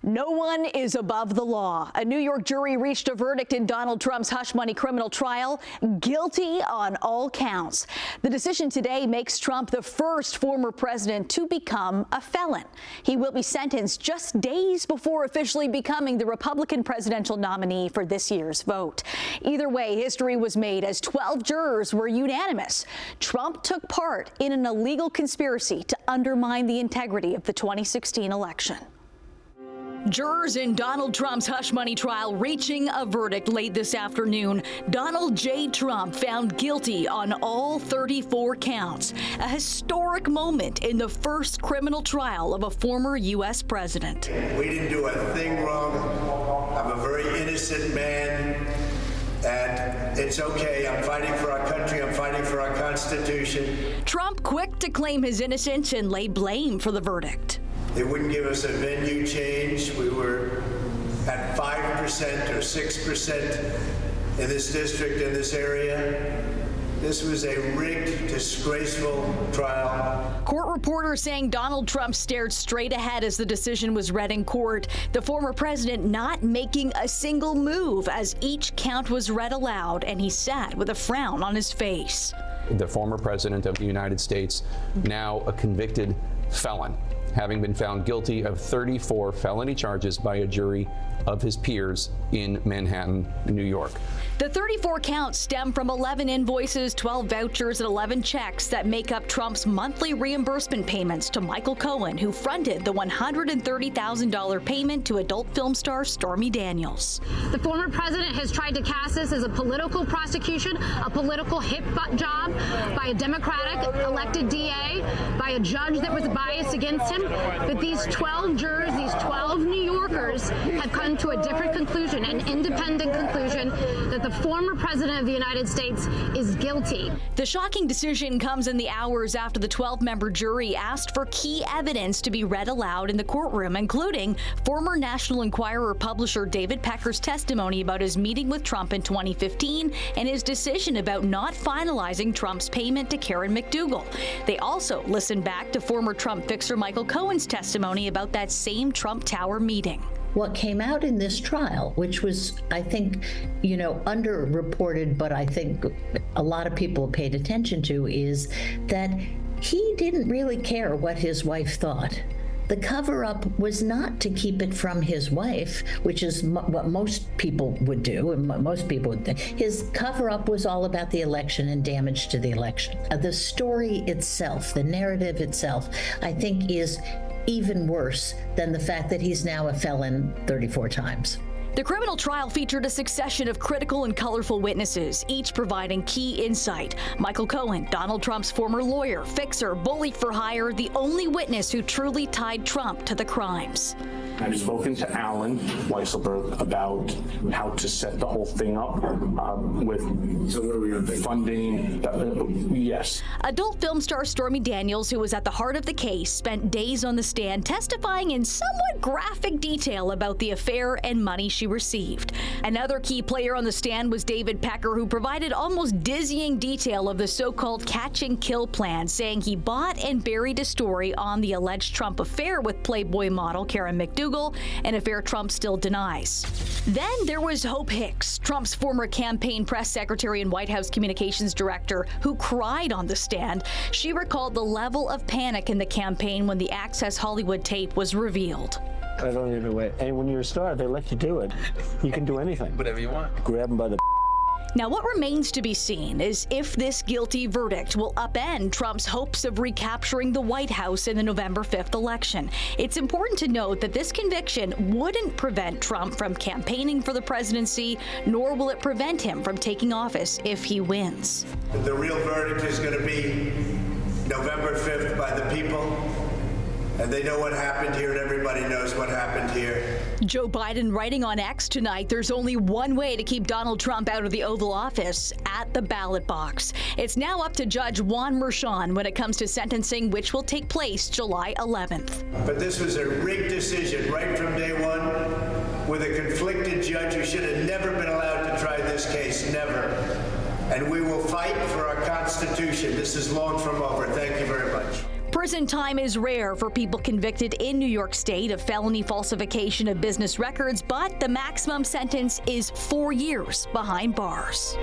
No one is above the law. A New York jury reached a verdict in Donald Trump's hush money criminal trial, guilty on all counts. The decision today makes Trump the first former president to become a felon. He will be sentenced just days before officially becoming the Republican presidential nominee for this year's vote. Either way, history was made as 12 jurors were unanimous. Trump took part in an illegal conspiracy to undermine the integrity of the 2016 election. Jurors in Donald Trump's hush money trial reaching a verdict late this afternoon. Donald J. Trump found guilty on all 34 counts, a historic moment in the first criminal trial of a former U.S. president. We didn't do a thing wrong. I'm a very innocent man, and it's okay. I'm fighting for our country. I'm fighting for our Constitution. Trump quick to claim his innocence and lay blame for the verdict. They wouldn't give us a venue change. We were at 5% or 6% in this district, in this area. This was a rigged, disgraceful trial. Court reporters saying Donald Trump stared straight ahead as the decision was read in court. The former president not making a single move as each count was read aloud, and he sat with a frown on his face. The former president of the United States, now a convicted felon, having been found guilty of 34 felony charges by a jury of his peers in Manhattan, New York. The 34 counts stem from 11 invoices, 12 vouchers, and 11 checks that make up Trump's monthly reimbursement payments to Michael Cohen, who fronted the $130,000 payment to adult film star Stormy Daniels. The former president has tried to cast this as a political prosecution, a political hit job by a Democratic elected DA, by a judge that was biased against him. But these 12 jurors, these 12 New Yorkers have come to a different conclusion, an independent conclusion, that the former president of the United States is guilty. The shocking decision comes in the hours after the 12-member jury asked for key evidence to be read aloud in the courtroom, including former National Enquirer publisher David Pecker's testimony about his meeting with Trump in 2015 and his decision about not finalizing Trump's payment to Karen McDougal. They also listened back to former Trump fixer Michael Cohen's testimony about that same Trump Tower meeting. What came out in this trial, which was, I think, underreported, but I think a lot of people paid attention to, is that he didn't really care what his wife thought. The cover-up was not to keep it from his wife, which is what most people would do, and most people would think. His cover-up was all about the election and damage to the election. The story itself, the narrative itself, I think is even worse than the fact that he's now a felon 34 times. The criminal trial featured a succession of critical and colorful witnesses, each providing key insight. Michael Cohen, Donald Trump's former lawyer, fixer, bully for hire, the only witness who truly tied Trump to the crimes. I've spoken to Alan Weisselberg about how to set the whole thing up with funding. Yes. Adult film star Stormy Daniels, who was at the heart of the case, spent days on the stand testifying in somewhat graphic detail about the affair and money she received. Another key player on the stand was David Pecker, who provided almost dizzying detail of the so-called catch and kill plan, saying he bought and buried a story on the alleged Trump affair with Playboy model Karen McDougal, an affair Trump still denies. Then there was Hope Hicks, Trump's former campaign press secretary and White House communications director, who cried on the stand. She recalled the level of panic in the campaign when the Access Hollywood tape was revealed. I don't even wait. And when you're a star, they let you do it. You can do anything. Whatever you want. Grab them by the... Now, what remains to be seen is if this guilty verdict will upend Trump's hopes of recapturing the White House in the November 5th election. It's important to note that this conviction wouldn't prevent Trump from campaigning for the presidency, nor will it prevent him from taking office if he wins. The real verdict is going to be November 5th by the people. And they know what happened here, and everybody knows what happened here. Joe Biden writing on X tonight, there's only one way to keep Donald Trump out of the Oval Office, at the ballot box. It's now up to Judge Juan Merchan when it comes to sentencing, which will take place July 11th. But this was a rigged decision right from day one, with a conflicted judge who should have never been allowed to try this case, never. And we will fight for our Constitution. This is long from over. Thank you very much. Prison time is rare for people convicted in New York State of felony falsification of business records, but the maximum sentence is 4 years behind bars.